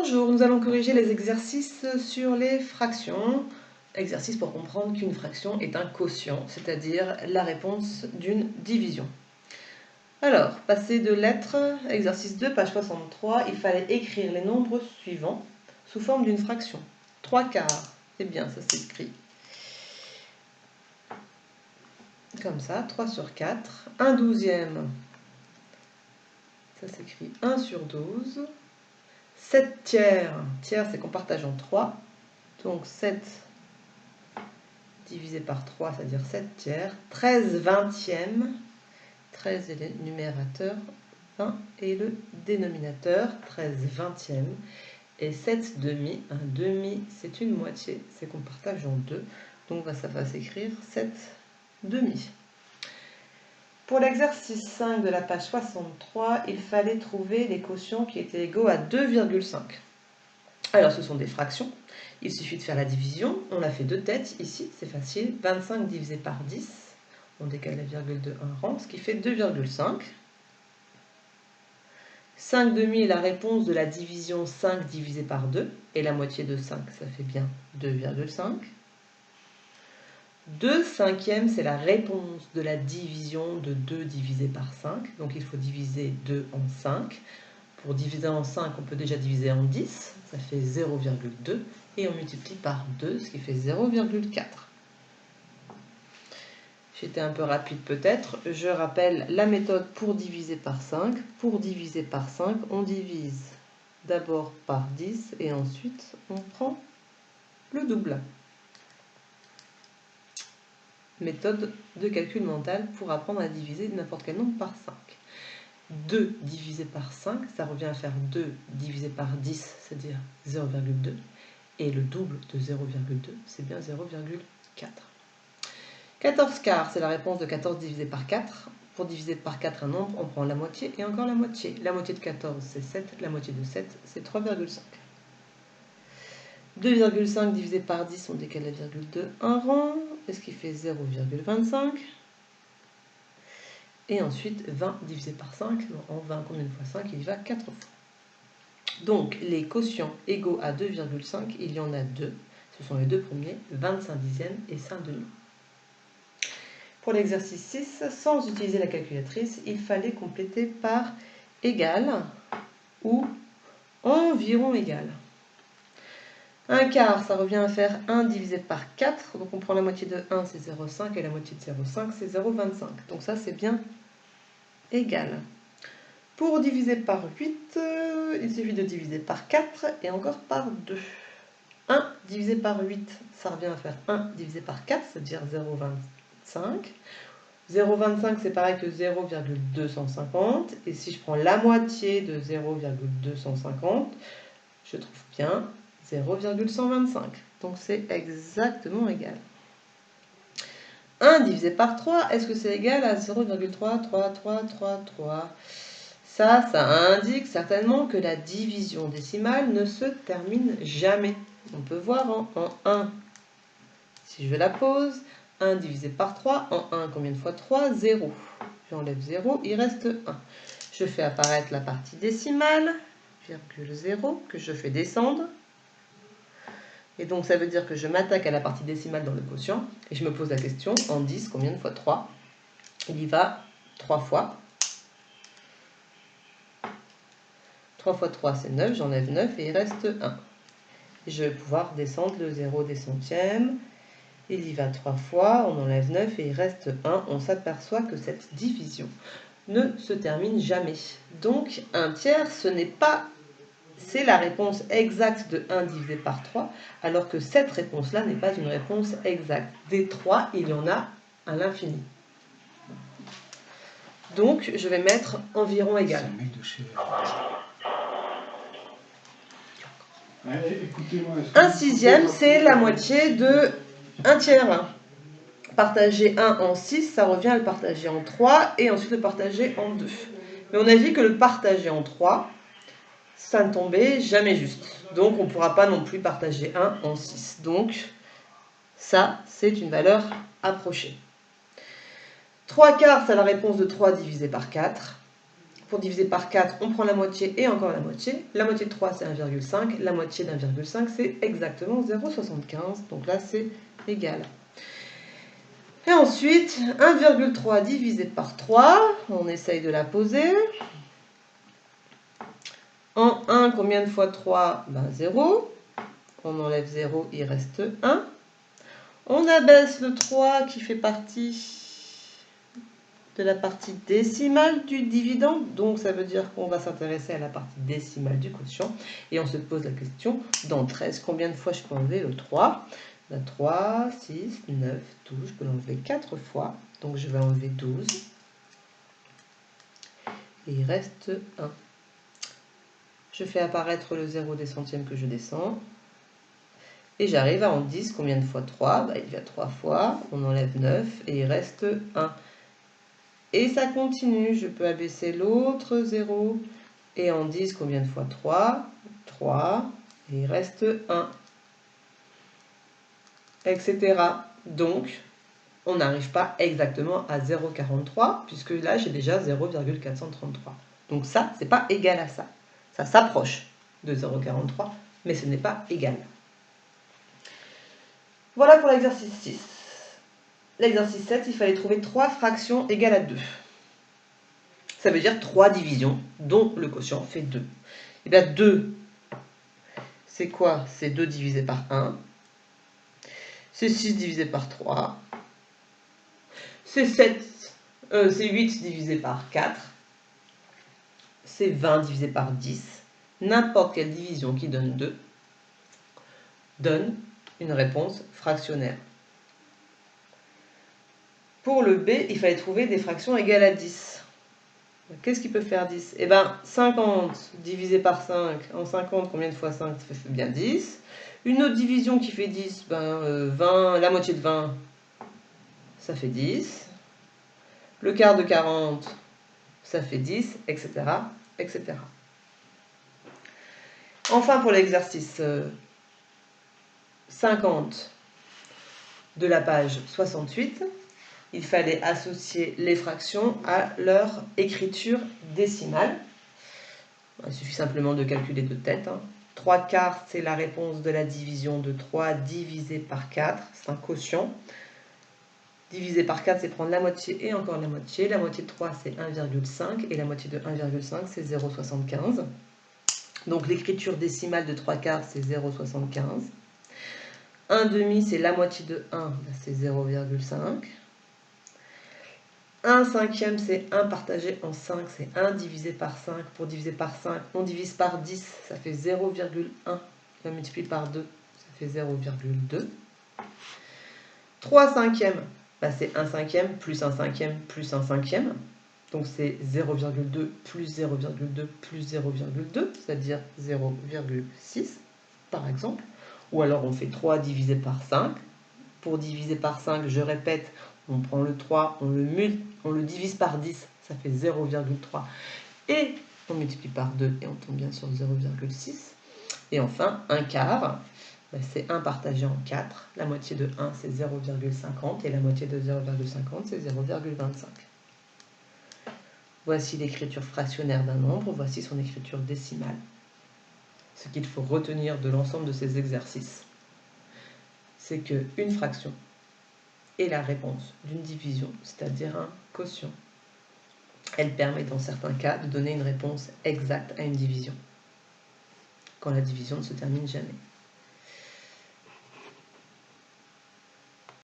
Bonjour, nous allons corriger les exercices sur les fractions. Exercice pour comprendre qu'une fraction est un quotient, c'est-à-dire la réponse d'une division. Alors, passer de lettres, exercice 2, page 63, il fallait écrire les nombres suivants sous forme d'une fraction. 3/4, c'est bien, ça s'écrit comme ça, 3 sur 4. 1/12, ça s'écrit 1 sur 12. 7 tiers, tiers c'est qu'on partage en 3, donc 7 divisé par 3, c'est-à-dire 7 tiers. 13 vingtièmes, 13 est le numérateur, 20 est le dénominateur, 13 vingtièmes. Et 7 demi, un demi c'est une moitié, c'est qu'on partage en 2, donc ça va s'écrire 7 demi. Pour l'exercice 5 de la page 63, il fallait trouver les quotients qui étaient égaux à 2,5. Alors ce sont des fractions, il suffit de faire la division, on a fait 2 têtes ici, c'est facile, 25 divisé par 10, on décale la virgule de 1 rang, ce qui fait 2,5. 5 demi est la réponse de la division 5 divisé par 2, et la moitié de 5, ça fait bien 2,5. 2 cinquièmes, c'est la réponse de la division de 2 divisé par 5, donc il faut diviser 2 en 5. Pour diviser en 5, on peut déjà diviser en 10, ça fait 0,2, et on multiplie par 2, ce qui fait 0,4. J'étais un peu rapide peut-être, je rappelle la méthode pour diviser par 5. Pour diviser par 5, on divise d'abord par 10, et ensuite on prend le double. Méthode de calcul mental pour apprendre à diviser n'importe quel nombre par 5. 2 divisé par 5, ça revient à faire 2 divisé par 10, c'est-à-dire 0,2. Et le double de 0,2, c'est bien 0,4. 14 quarts, c'est la réponse de 14 divisé par 4. Pour diviser par 4 un nombre, on prend la moitié et encore la moitié. La moitié de 14, c'est 7. La moitié de 7, c'est 3,5. 2,5 divisé par 10, on décale la virgule de 1 rang, ce qui fait 0,25. Et ensuite, 20 divisé par 5, en 20, combien de fois 5? Il y va 4 fois. Donc, les quotients égaux à 2,5, il y en a 2. Ce sont les deux premiers, 25 dixièmes et 5 demi. Pour l'exercice 6, sans utiliser la calculatrice, il fallait compléter par égal ou environ égal. 1 quart, ça revient à faire 1 divisé par 4. Donc, on prend la moitié de 1, c'est 0,5, et la moitié de 0,5, c'est 0,25. Donc, ça, c'est bien égal. Pour diviser par 8, il suffit de diviser par 4 et encore par 2. 1 divisé par 8, ça revient à faire 1 divisé par 4, c'est-à-dire 0,25. 0,25, c'est pareil que 0,250. Et si je prends la moitié de 0,250, je trouve bien 0,125. Donc c'est exactement égal. 1 divisé par 3, est-ce que c'est égal à 0,33333? Ça indique certainement que la division décimale ne se termine jamais. On peut voir en 1. Si je la pose, 1 divisé par 3, en 1, combien de fois 3? 0. J'enlève 0, il reste 1. Je fais apparaître la partie décimale, virgule 0, que je fais descendre. Et donc ça veut dire que je m'attaque à la partie décimale dans le quotient, et je me pose la question, en 10, combien de fois 3? Il y va 3 fois. 3 fois 3, c'est 9, j'enlève 9 et il reste 1. Je vais pouvoir descendre le 0 des centièmes. Il y va 3 fois, on enlève 9 et il reste 1. On s'aperçoit que cette division ne se termine jamais. Donc, 1 tiers, ce n'est pas... C'est la réponse exacte de 1 divisé par 3, alors que cette réponse-là n'est pas une réponse exacte. Des 3, il y en a à l'infini. Donc, je vais mettre environ égal. 1 sixième, c'est la moitié de 1 tiers. Partager 1 en 6, ça revient à le partager en 3 et ensuite le partager en 2. Mais on a vu que le partager en 3, ça ne tombait jamais juste. Donc on ne pourra pas non plus partager 1 en 6. Donc ça, c'est une valeur approchée. 3 quarts, c'est la réponse de 3 divisé par 4. pour diviser par 4, on prend la moitié et encore la moitié. La moitié de 3, c'est 1,5. La moitié d'1,5, c'est exactement 0,75. Donc là, c'est égal. Et ensuite, 1,3 divisé par 3, on essaye de la poser. En 1, combien de fois 3 ? 0. On enlève 0, il reste 1. On abaisse le 3 qui fait partie de la partie décimale du dividende. Donc ça veut dire qu'on va s'intéresser à la partie décimale du quotient. Et on se pose la question, dans 13, combien de fois je peux enlever le 3 ? 3, 6, 9, 12, je peux l'enlever 4 fois. Donc je vais enlever 12. Et il reste 1. Je fais apparaître le 0 des centièmes que je descends. Et j'arrive à en 10, combien de fois 3 ? Il y a 3 fois, on enlève 9 et il reste 1. Et ça continue, je peux abaisser l'autre 0. Et en 10, combien de fois 3 ? 3, et il reste 1. Etc. Donc, on n'arrive pas exactement à 0,43, puisque là, j'ai déjà 0,433. Donc ça, c'est pas égal à ça. Ça s'approche de 0,43, mais ce n'est pas égal. Voilà pour l'exercice 6. L'exercice 7, il fallait trouver 3 fractions égales à 2. Ça veut dire 3 divisions, dont le quotient fait 2. Et bien 2, c'est quoi ? C'est 2 divisé par 1. C'est 6 divisé par 3. C'est 8 divisé par 4. C'est 20 divisé par 10. N'importe quelle division qui donne 2 donne une réponse fractionnaire. Pour le B, il fallait trouver des fractions égales à 10. Qu'est-ce qui peut faire 10 ? Eh bien, 50 divisé par 5, en 50, combien de fois 5 ? Ça fait bien 10. Une autre division qui fait 10, 20, la moitié de 20, ça fait 10. Le quart de 40, ça fait 10, etc., etc. Enfin, pour l'exercice 50 de la page 68, il fallait associer les fractions à leur écriture décimale. Il suffit simplement de calculer de tête. 3 quarts, c'est la réponse de la division de 3 divisé par 4. C'est un quotient. Divisé par 4, c'est prendre la moitié et encore la moitié. La moitié de 3, c'est 1,5. Et la moitié de 1,5, c'est 0,75. Donc l'écriture décimale de 3 quarts, c'est 0,75. 1 demi, c'est la moitié de 1, c'est 0,5. 1 cinquième, c'est 1 partagé en 5, c'est 1 divisé par 5. Pour diviser par 5, on divise par 10, ça fait 0,1. On multiplie par 2, ça fait 0,2. 3 cinquièmes, c'est 1 cinquième plus 1 cinquième plus 1 cinquième. Donc c'est 0,2 plus 0,2 plus 0,2, c'est-à-dire 0,6 par exemple. Ou alors on fait 3 divisé par 5. Pour diviser par 5, je répète, on prend le 3, on le divise par 10, ça fait 0,3. Et on multiplie par 2 et on tombe bien sur 0,6. Et enfin, un quart, c'est 1 partagé en 4. La moitié de 1, c'est 0,50. Et la moitié de 0,50, c'est 0,25. Voici l'écriture fractionnaire d'un nombre, voici son écriture décimale. Ce qu'il faut retenir de l'ensemble de ces exercices, c'est qu'une fraction est la réponse d'une division, c'est-à-dire un quotient. Elle permet dans certains cas de donner une réponse exacte à une division, quand la division ne se termine jamais.